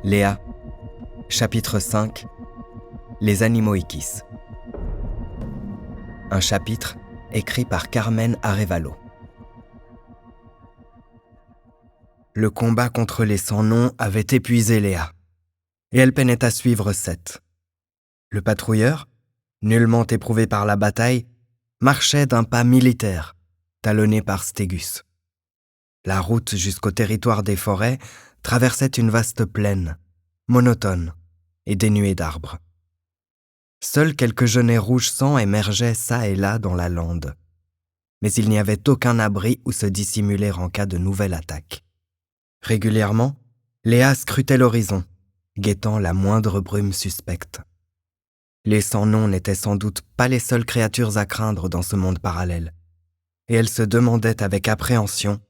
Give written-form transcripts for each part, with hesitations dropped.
Léa, chapitre 5, Les animaux équis. Un chapitre écrit par Carmen Arévalo. Le combat contre les sans-noms avait épuisé Léa, et elle peinait à suivre Seth. Le patrouilleur, nullement éprouvé par la bataille, marchait d'un pas militaire, talonné par Stégus. La route jusqu'au territoire des forêts traversait une vaste plaine, monotone et dénuée d'arbres. Seuls quelques genêts rouge sang émergeaient çà et là dans la lande. Mais il n'y avait aucun abri où se dissimuler en cas de nouvelle attaque. Régulièrement, Léa scrutait l'horizon, guettant la moindre brume suspecte. Les sans-noms n'étaient sans doute pas les seules créatures à craindre dans ce monde parallèle, et elle se demandait avec appréhension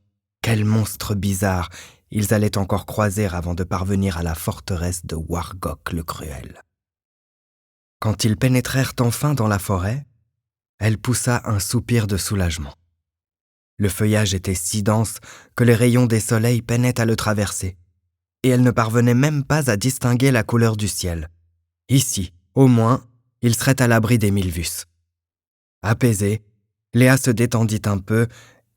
quels monstres bizarres ils allaient encore croiser avant de parvenir à la forteresse de Wargok le Cruel. Quand ils pénétrèrent enfin dans la forêt, elle poussa un soupir de soulagement. Le feuillage était si dense que les rayons des soleils peinaient à le traverser, et elle ne parvenait même pas à distinguer la couleur du ciel. Ici, au moins, il serait à l'abri des Milvus. Apaisée, Léa se détendit un peu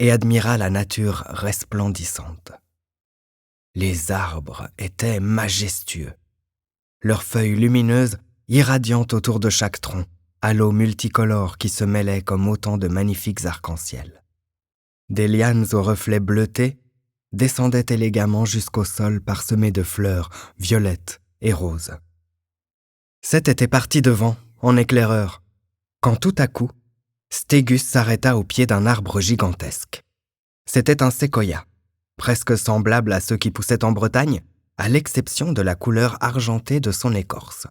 et admira la nature resplendissante. Les arbres étaient majestueux. Leurs feuilles lumineuses irradiantes autour de chaque tronc, halos multicolores qui se mêlaient comme autant de magnifiques arcs-en-ciel. Des lianes aux reflets bleutés descendaient élégamment jusqu'au sol parsemé de fleurs violettes et roses. Seth était parti devant, en éclaireur, quand tout à coup, Stégus s'arrêta au pied d'un arbre gigantesque. C'était un séquoia, presque semblable à ceux qui poussaient en Bretagne, à l'exception de la couleur argentée de son écorce.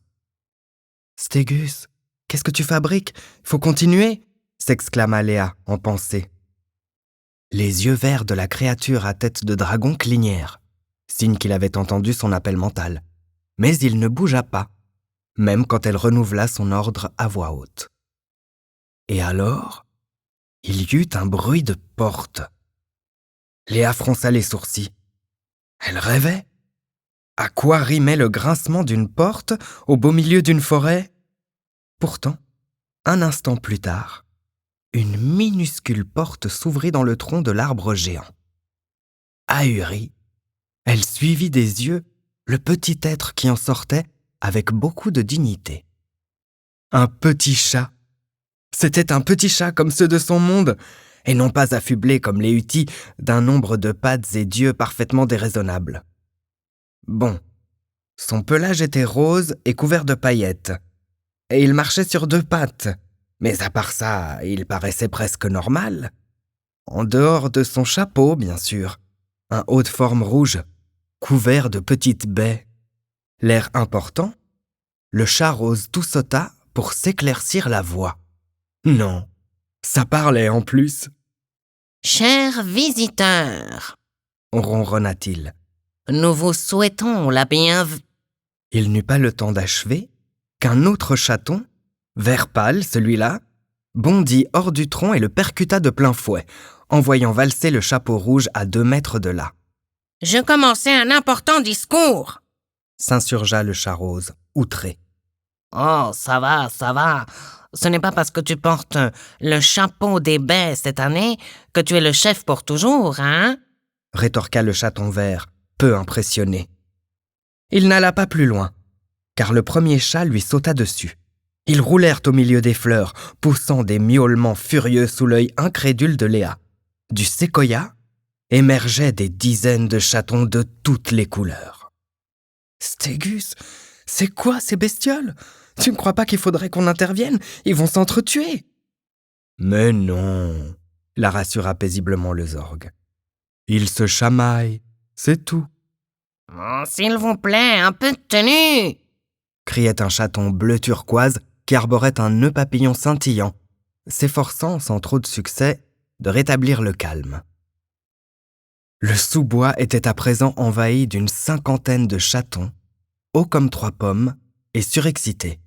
« Stégus, qu'est-ce que tu fabriques ? Faut continuer !» s'exclama Léa en pensée. Les yeux verts de la créature à tête de dragon clignèrent, signe qu'il avait entendu son appel mental. Mais il ne bougea pas, même quand elle renouvela son ordre à voix haute. Et alors, il y eut un bruit de porte. Léa fronça les sourcils. Elle rêvait. À quoi rimait le grincement d'une porte au beau milieu d'une forêt ? Pourtant, un instant plus tard, une minuscule porte s'ouvrit dans le tronc de l'arbre géant. Ahurie, elle suivit des yeux le petit être qui en sortait avec beaucoup de dignité. Un petit chat. C'était un petit chat comme ceux de son monde, et non pas affublé comme les Hutis d'un nombre de pattes et d'yeux parfaitement déraisonnables. Bon, son pelage était rose et couvert de paillettes, et il marchait sur 2 pattes, mais à part ça, il paraissait presque normal. En dehors de son chapeau, bien sûr, un haut de forme rouge, couvert de petites baies. L'air important, le chat rose tout sauta pour s'éclaircir la voix. Non, ça parlait en plus. « Chers visiteurs, ronronna-t-il. Nous vous souhaitons la bienvenue. » Il n'eut pas le temps d'achever qu'un autre chaton, vert pâle celui-là, bondit hors du tronc et le percuta de plein fouet, en voyant valser le chapeau rouge à 2 mètres de là. « Je commençais un important discours. » s'insurgea le chat rose, outré. « Oh, ça va. Ce n'est pas parce que tu portes le chapeau des baies cette année que tu es le chef pour toujours, hein ?» rétorqua le chaton vert, peu impressionné. Il n'alla pas plus loin, car le premier chat lui sauta dessus. Ils roulèrent au milieu des fleurs, poussant des miaulements furieux sous l'œil incrédule de Léa. Du séquoia émergeaient des dizaines de chatons de toutes les couleurs. « Stégus, c'est quoi ces bestioles ? Tu ne crois pas qu'il faudrait qu'on intervienne ? Ils vont s'entretuer !» »« Mais non, » la rassura paisiblement le Zorg. « Ils se chamaillent, c'est tout. » « Oh, s'il vous plaît, un peu de tenue !» criait un chaton bleu turquoise qui arborait un nœud papillon scintillant, s'efforçant, sans trop de succès, de rétablir le calme. Le sous-bois était à présent envahi d'une 50aine de chatons, hauts comme 3 pommes et surexcités.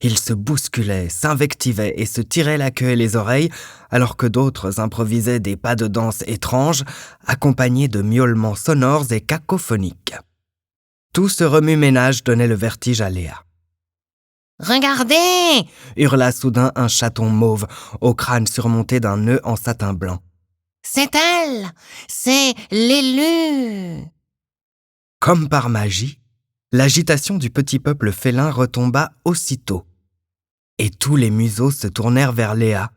Ils se bousculaient, s'invectivaient et se tiraient la queue et les oreilles, alors que d'autres improvisaient des pas de danse étranges, accompagnés de miaulements sonores et cacophoniques. Tout ce remue-ménage donnait le vertige à Léa. « Regardez !» hurla soudain un chaton mauve, au crâne surmonté d'un nœud en satin blanc. « C'est elle! C'est l'élu !» Comme par magie, l'agitation du petit peuple félin retomba aussitôt. Et tous les museaux se tournèrent vers Léa,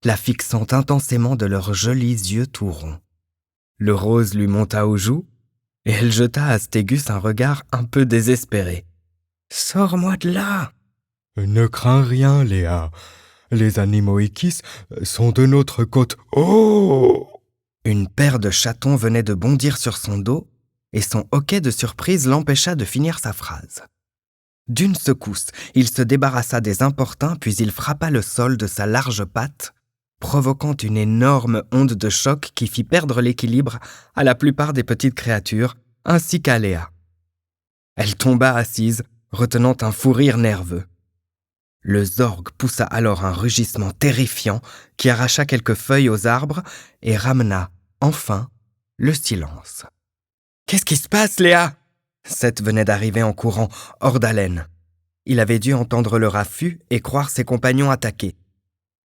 la fixant intensément de leurs jolis yeux tout ronds. Le rose lui monta aux joues, et elle jeta à Stégus un regard un peu désespéré. « Sors-moi de là !»« Ne crains rien, Léa. Les Animoikis sont de notre côte. Oh !» Une paire de chatons venait de bondir sur son dos, et son hoquet de surprise l'empêcha de finir sa phrase. D'une secousse, il se débarrassa des importuns, puis il frappa le sol de sa large patte, provoquant une énorme onde de choc qui fit perdre l'équilibre à la plupart des petites créatures, ainsi qu'à Léa. Elle tomba assise, retenant un fou rire nerveux. Le Zorg poussa alors un rugissement terrifiant qui arracha quelques feuilles aux arbres et ramena, enfin, le silence. « Qu'est-ce qui se passe, Léa ?» Seth venait d'arriver en courant, hors d'haleine. Il avait dû entendre le raffut et croire ses compagnons attaqués.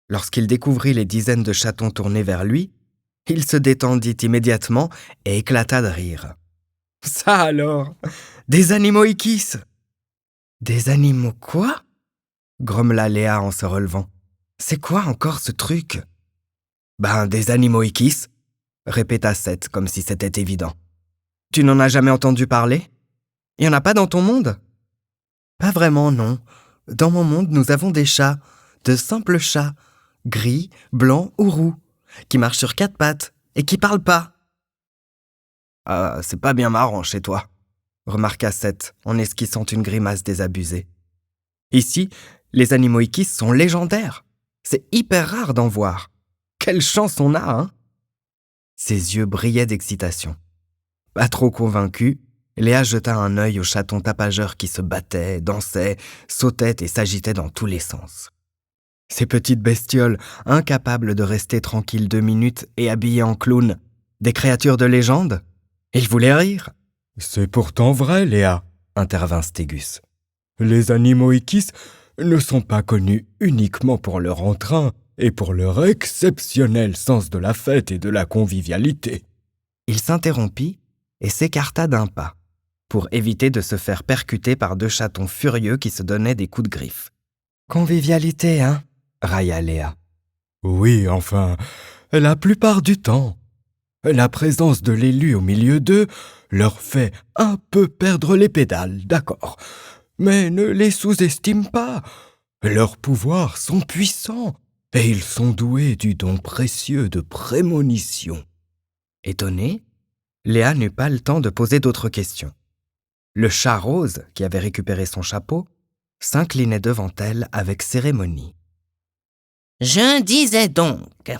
Lorsqu'il découvrit les dizaines de chatons tournés vers lui, il se détendit immédiatement et éclata de rire. « Ça alors, des Animoikis !»« Des animaux quoi ?» grommela Léa en se relevant. « C'est quoi encore ce truc ?»« Ben, des Animoikis !» répéta Seth comme si c'était évident. « Tu n'en as jamais entendu parler ? Il n'y en a pas dans ton monde ?»« Pas vraiment, non. Dans mon monde, nous avons des chats, de simples chats, gris, blancs ou roux, qui marchent sur 4 pattes et qui parlent pas. »« Ah, c'est pas bien marrant chez toi, » remarqua Seth en esquissant une grimace désabusée. « Ici, les Animoikis sont légendaires. C'est hyper rare d'en voir. Quelle chance on a, hein ?» Ses yeux brillaient d'excitation. Pas trop convaincue, Léa jeta un œil aux chatons tapageurs qui se battaient, dansaient, sautaient et s'agitaient dans tous les sens. Ces petites bestioles, incapables de rester tranquilles 2 minutes et habillées en clowns, des créatures de légende ? Ils voulaient rire. « C'est pourtant vrai, Léa, » intervint Stégus. « Les Animoikis ne sont pas connus uniquement pour leur entrain et pour leur exceptionnel sens de la fête et de la convivialité. » Il s'interrompit et s'écarta d'un pas, pour éviter de se faire percuter par 2 chatons furieux qui se donnaient des coups de griffe. « Convivialité, hein ?» railla Léa. « Oui, enfin, la plupart du temps. La présence de l'élu au milieu d'eux leur fait un peu perdre les pédales, d'accord. Mais ne les sous-estime pas. Leurs pouvoirs sont puissants et ils sont doués du don précieux de prémonition. » Étonnée, Léa n'eut pas le temps de poser d'autres questions. Le chat rose, qui avait récupéré son chapeau, s'inclinait devant elle avec cérémonie. « Je disais donc,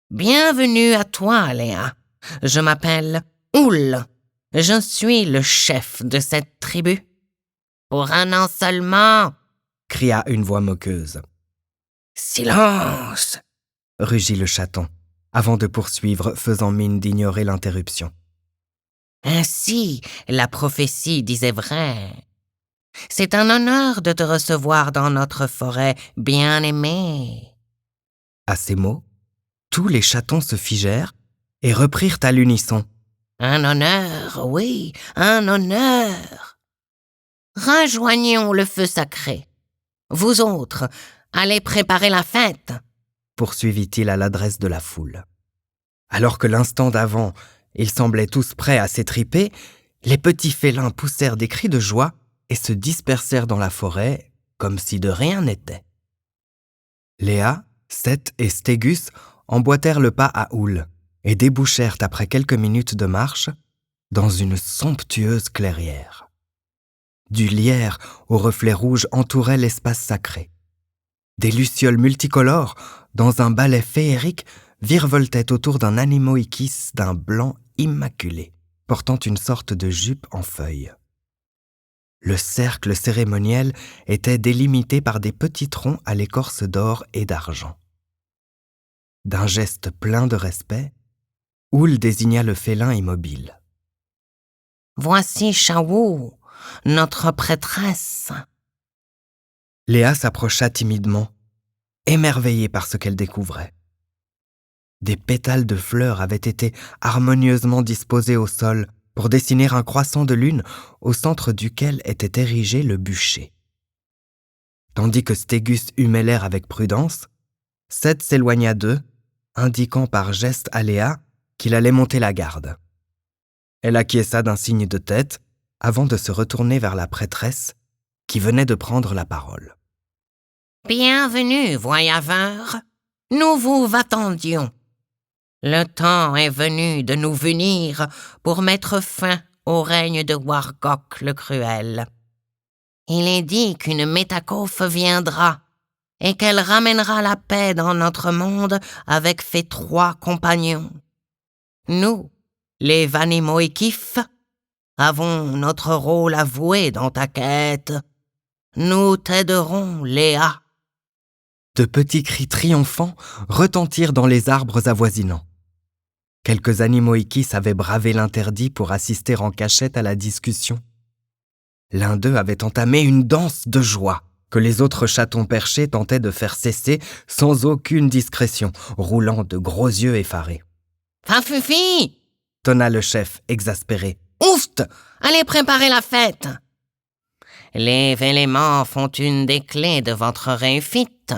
bienvenue à toi, Léa. Je m'appelle Oul. Je suis le chef de cette tribu. Pour un an seulement, » cria une voix moqueuse. « Silence !» rugit le chaton, avant de poursuivre, faisant mine d'ignorer l'interruption. « Ainsi, la prophétie disait vrai. C'est un honneur de te recevoir dans notre forêt bien-aimée. » À ces mots, tous les chatons se figèrent et reprirent à l'unisson. « Un honneur, oui, un honneur. Rejoignons le feu sacré. Vous autres, allez préparer la fête. » poursuivit-il à l'adresse de la foule. Alors que l'instant d'avant, ils semblaient tous prêts à s'étriper, les petits félins poussèrent des cris de joie et se dispersèrent dans la forêt comme si de rien n'était. Léa, Seth et Stégus emboîtèrent le pas à Oul et débouchèrent après quelques minutes de marche dans une somptueuse clairière. Du lierre aux reflets rouges entourait l'espace sacré. Des lucioles multicolores, dans un ballet féerique, virevoltaient autour d'un Animoikis d'un blanc immaculé, portant une sorte de jupe en feuilles. Le cercle cérémoniel était délimité par des petits troncs à l'écorce d'or et d'argent. D'un geste plein de respect, Oul désigna le félin immobile. Voici Shawu, notre prêtresse. » Léa s'approcha timidement, émerveillée par ce qu'elle découvrait. Des pétales de fleurs avaient été harmonieusement disposés au sol pour dessiner un croissant de lune au centre duquel était érigé le bûcher. Tandis que Stégus humait l'air avec prudence, Seth s'éloigna d'eux, indiquant par geste à Léa qu'il allait monter la garde. Elle acquiesça d'un signe de tête avant de se retourner vers la prêtresse qui venait de prendre la parole. « Bienvenue, voyageurs. Nous vous attendions. Le temps est venu de nous venir pour mettre fin au règne de Wargok le Cruel. Il est dit qu'une Métakophe viendra et qu'elle ramènera la paix dans notre monde avec ses 3 compagnons. Nous, les Vanimoikif, avons notre rôle à jouer dans ta quête. Nous t'aiderons, Léa. » De petits cris triomphants retentirent dans les arbres avoisinants. Quelques Animoikis avaient bravé l'interdit pour assister en cachette à la discussion. L'un d'eux avait entamé une danse de joie que les autres chatons perchés tentaient de faire cesser sans aucune discrétion, roulant de gros yeux effarés. « Ça suffit !» tonna le chef, exaspéré. « Oust! Allez préparer la fête! Les éléments font une des clés de votre réussite. »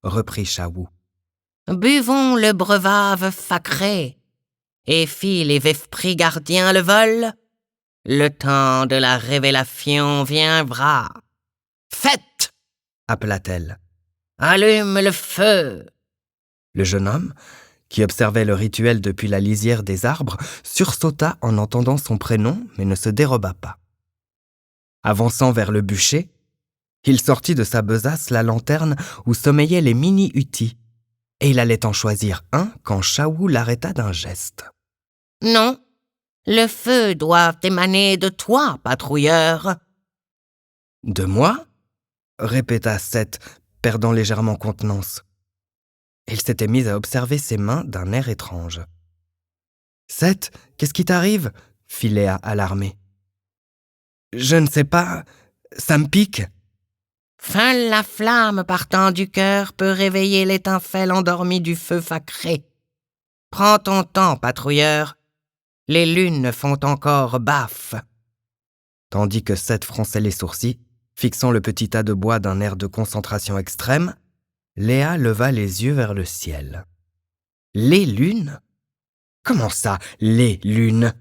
reprit Shawu. « Buvons le breuvage sacré, et si les esprits gardiens le veulent, le temps de la révélation viendra. »« Faites !» appela-t-elle. « Allume le feu !» Le jeune homme, qui observait le rituel depuis la lisière des arbres, sursauta en entendant son prénom, mais ne se déroba pas. Avançant vers le bûcher, il sortit de sa besace la lanterne où sommeillaient les mini-hutis, et il allait en choisir un quand Shawu l'arrêta d'un geste. « Non, le feu doit émaner de toi, patrouilleur. »« De moi ?» répéta Seth, perdant légèrement contenance. Il s'était mis à observer ses mains d'un air étrange. « Seth, qu'est-ce qui t'arrive ?» fit Léa alarmée. « Je ne sais pas, ça me pique. » Seule la flamme partant du cœur peut réveiller l'étincelle endormie du feu sacré. Prends ton temps, patrouilleur. Les lunes font encore baffe. Tandis que Seth fronçait les sourcils, fixant le petit tas de bois d'un air de concentration extrême, Léa leva les yeux vers le ciel. Les lunes ? Comment ça, les lunes ?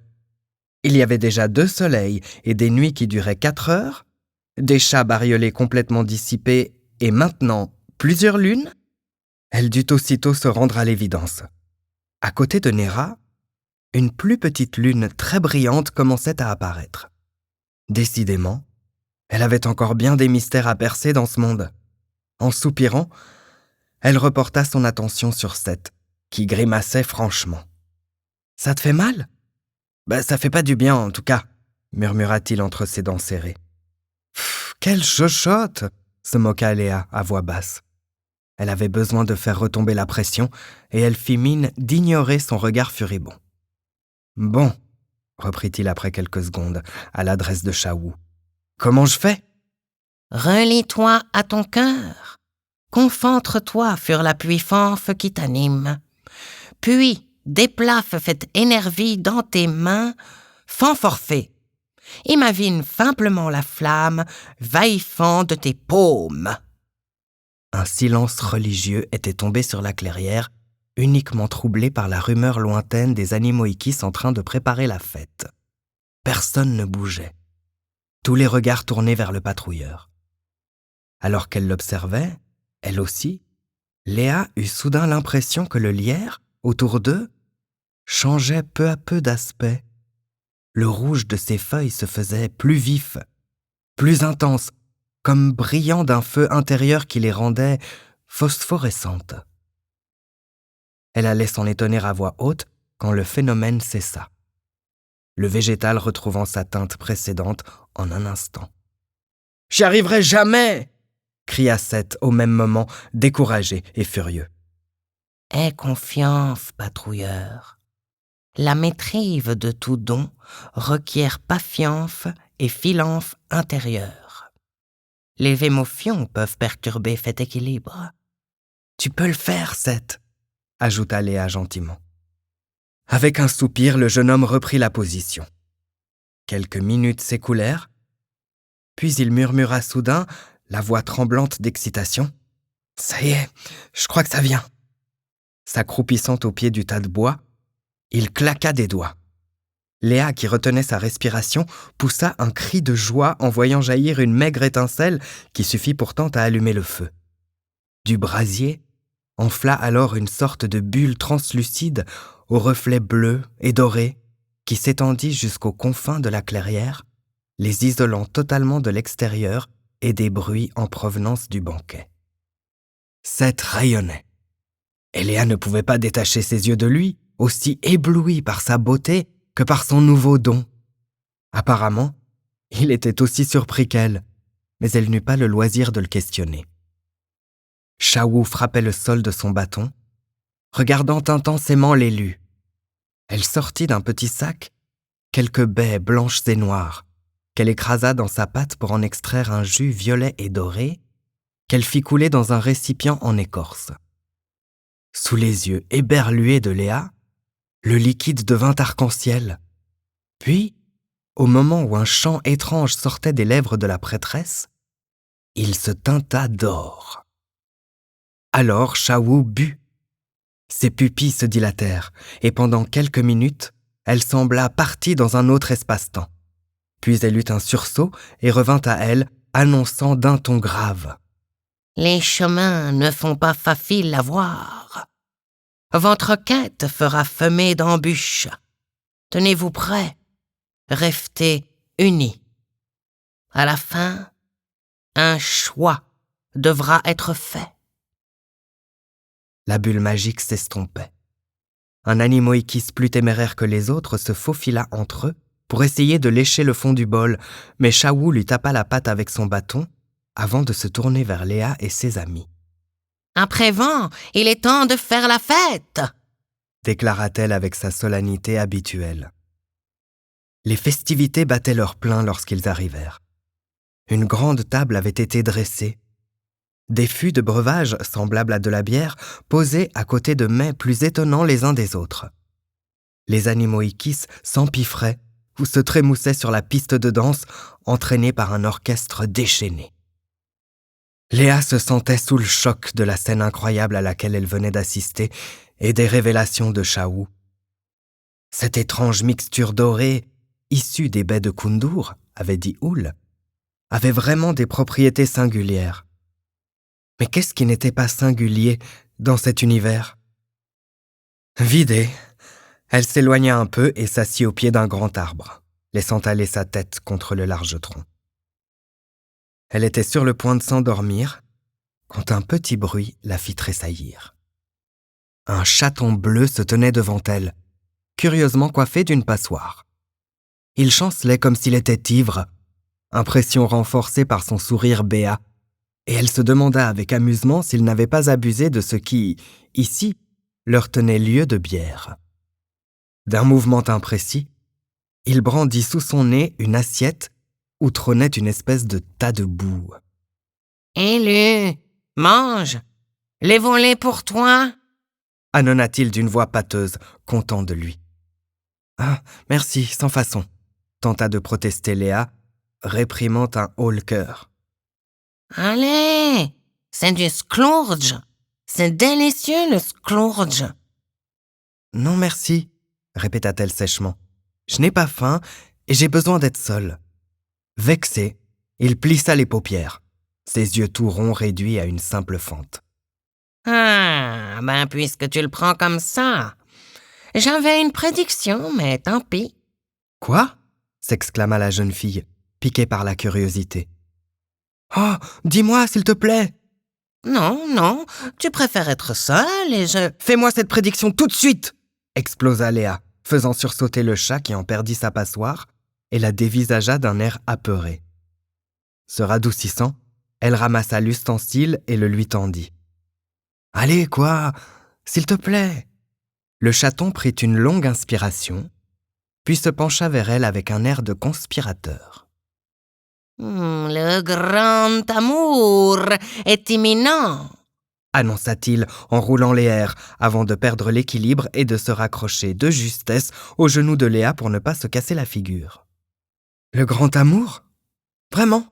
Il y avait déjà 2 soleils et des nuits qui duraient 4 heures, des chats bariolés complètement dissipés et maintenant plusieurs lunes ? Elle dut aussitôt se rendre à l'évidence. À côté de Nera, une plus petite lune très brillante commençait à apparaître. Décidément, elle avait encore bien des mystères à percer dans ce monde. En soupirant, elle reporta son attention sur Seth, qui grimaçait franchement. « Ça te fait mal ? » Ça fait pas du bien en tout cas, murmura-t-il entre ses dents serrées. « Quelle chochotte !» se moqua Léa à voix basse. Elle avait besoin de faire retomber la pression et elle fit mine d'ignorer son regard furibond. « Bon, » reprit-il après quelques secondes à l'adresse de Shawu. « Comment je fais ?»« Relie-toi à ton cœur. Concentre-toi sur la puissance qui t'anime. Puis déplace cette énergie dans tes mains sans forcer. Imagine simplement la flamme jaillissant de tes paumes. » Un silence religieux était tombé sur la clairière, uniquement troublé par la rumeur lointaine des Animoikis en train de préparer la fête. Personne ne bougeait. Tous les regards tournaient vers le patrouilleur. Alors qu'elle l'observait, elle aussi, Léa eut soudain l'impression que le lierre, autour d'eux, changeait peu à peu d'aspect. Le rouge de ses feuilles se faisait plus vif, plus intense, comme brillant d'un feu intérieur qui les rendait phosphorescentes. Elle allait s'en étonner à voix haute quand le phénomène cessa, le végétal retrouvant sa teinte précédente en un instant. « J'y arriverai jamais !» cria Seth au même moment, découragé et furieux. « Aie confiance, patrouilleur. la maîtrise de tout don requiert patience et silence intérieur. Les émotions peuvent perturber cet équilibre. Tu peux le faire, Seth, ajouta Léa gentiment. Avec un soupir, le jeune homme reprit la position. Quelques minutes s'écoulèrent, puis il murmura soudain, la voix tremblante d'excitation. « Ça y est, je crois que ça vient. » S'accroupissant au pied du tas de bois, il claqua des doigts. Léa, qui retenait sa respiration, poussa un cri de joie en voyant jaillir une maigre étincelle qui suffit pourtant à allumer le feu. Du brasier enfla alors une sorte de bulle translucide aux reflets bleus et dorés qui s'étendit jusqu'aux confins de la clairière, les isolant totalement de l'extérieur et des bruits en provenance du banquet. Seth rayonnait. Et Léa ne pouvait pas détacher ses yeux de lui, aussi ébloui par sa beauté que par son nouveau don. Apparemment, il était aussi surpris qu'elle, mais elle n'eut pas le loisir de le questionner. Shawu frappait le sol de son bâton, regardant intensément l'élu. Elle sortit d'un petit sac quelques baies blanches et noires, qu'elle écrasa dans sa pâte pour en extraire un jus violet et doré, qu'elle fit couler dans un récipient en écorce. Sous les yeux éberlués de Léa, le liquide devint arc-en-ciel. Puis, au moment où un chant étrange sortait des lèvres de la prêtresse, il se teinta d'or. Alors Shawu but. Ses pupilles se dilatèrent, et pendant quelques minutes, elle sembla partie dans un autre espace-temps. Puis elle eut un sursaut et revint à elle, annonçant d'un ton grave. « Les chemins ne sont pas faciles à voir. Votre quête fera fumée d'embûches. Tenez-vous prêts. Restez unis. À la fin, un choix devra être fait. » La bulle magique s'estompait. Un Animoïkis plus téméraire que les autres se faufila entre eux pour essayer de lécher le fond du bol, mais Shawu lui tapa la patte avec son bâton avant de se tourner vers Léa et ses amis. « À présent, il est temps de faire la fête !» déclara-t-elle avec sa solennité habituelle. Les festivités battaient leur plein lorsqu'ils arrivèrent. Une grande table avait été dressée. Des fûts de breuvage, semblables à de la bière, posés à côté de mets plus étonnants les uns des autres. Les Animoïkis s'empiffraient ou se trémoussaient sur la piste de danse, entraînés par un orchestre déchaîné. Léa se sentait sous le choc de la scène incroyable à laquelle elle venait d'assister et des révélations de Shawu. Cette étrange mixture dorée, issue des baies de Kundur, avait dit Oul, avait vraiment des propriétés singulières. Mais qu'est-ce qui n'était pas singulier dans cet univers? Vidée, elle s'éloigna un peu et s'assit au pied d'un grand arbre, laissant aller sa tête contre le large tronc. Elle était sur le point de s'endormir quand un petit bruit la fit tressaillir. Un chaton bleu se tenait devant elle, curieusement coiffé d'une passoire. Il chancelait comme s'il était ivre, impression renforcée par son sourire béat, et elle se demanda avec amusement s'il n'avait pas abusé de ce qui, ici, leur tenait lieu de bière. D'un mouvement imprécis, il brandit sous son nez une assiette où trônait une espèce de tas de boue. « Élu, mange, les volets pour toi !» annonna-t-il d'une voix pâteuse, content de lui. « Ah, merci, sans façon !» tenta de protester Léa, réprimant un haut-le-cœur. « Allez, c'est du scourge, c'est délicieux le scourge !» « Non, merci !» répéta-t-elle sèchement. « Je n'ai pas faim et j'ai besoin d'être seule. » Vexé, il plissa les paupières, ses yeux tout ronds réduits à une simple fente. « Ah, ben puisque tu le prends comme ça, j'avais une prédiction, mais tant pis. » « Quoi ?» s'exclama la jeune fille, piquée par la curiosité. « Oh, dis-moi, s'il te plaît !»« Non, tu préfères être seule et je... » « Fais-moi cette prédiction tout de suite !» explosa Léa, faisant sursauter le chat qui en perdit sa passoire et la dévisagea d'un air apeuré. Se radoucissant, elle ramassa l'ustensile et le lui tendit. « Allez, quoi, s'il te plaît !» Le chaton prit une longue inspiration, puis se pencha vers elle avec un air de conspirateur. Le grand amour est imminent, annonça-t-il en roulant les airs avant de perdre l'équilibre et de se raccrocher de justesse au genou de Léa pour ne pas se casser la figure. « Le grand amour ? Vraiment ?»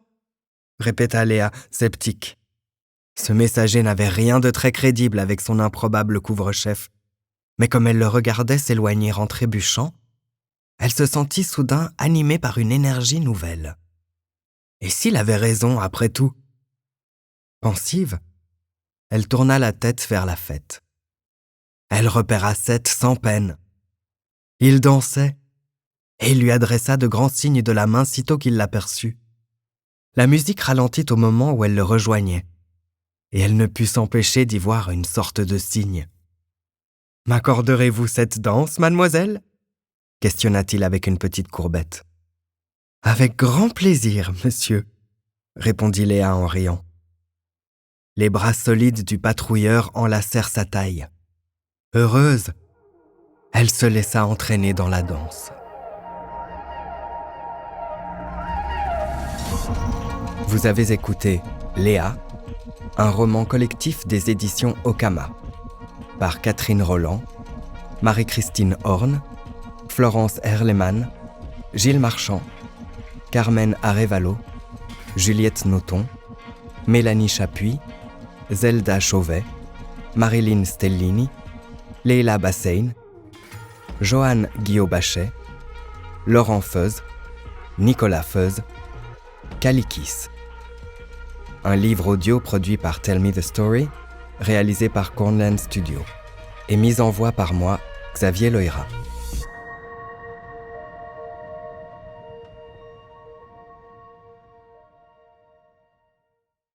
répéta Léa, sceptique. Ce messager n'avait rien de très crédible avec son improbable couvre-chef, mais comme elle le regardait s'éloigner en trébuchant, elle se sentit soudain animée par une énergie nouvelle. Et s'il avait raison, après tout ? Pensive, elle tourna la tête vers la fête. Elle repéra Seth sans peine. Il dansait, et il lui adressa de grands signes de la main sitôt qu'il l'aperçut. La musique ralentit au moment où elle le rejoignait, et elle ne put s'empêcher d'y voir une sorte de signe. « M'accorderez-vous cette danse, mademoiselle ?» questionna-t-il avec une petite courbette. « Avec grand plaisir, monsieur », répondit Léa en riant. Les bras solides du patrouilleur enlacèrent sa taille. Heureuse, elle se laissa entraîner dans la danse. Vous avez écouté Léa, un roman collectif des éditions Okama, par Catherine Roland, Marie-Christine Horn, Florence Herleman, Gilles Marchand, Carmen Arevalo, Juliette Nothomb, Mélanie Chapuis, Zelda Chauvet, Marilyn Stellini, Leila Bassein, Joanne Guillaud-Bachet, Laurent Feuz, Nicolas Feuz, Calikis. Un livre audio produit par Tell Me the Story, réalisé par Cornland Studio, et mis en voix par moi, Xavier Loira.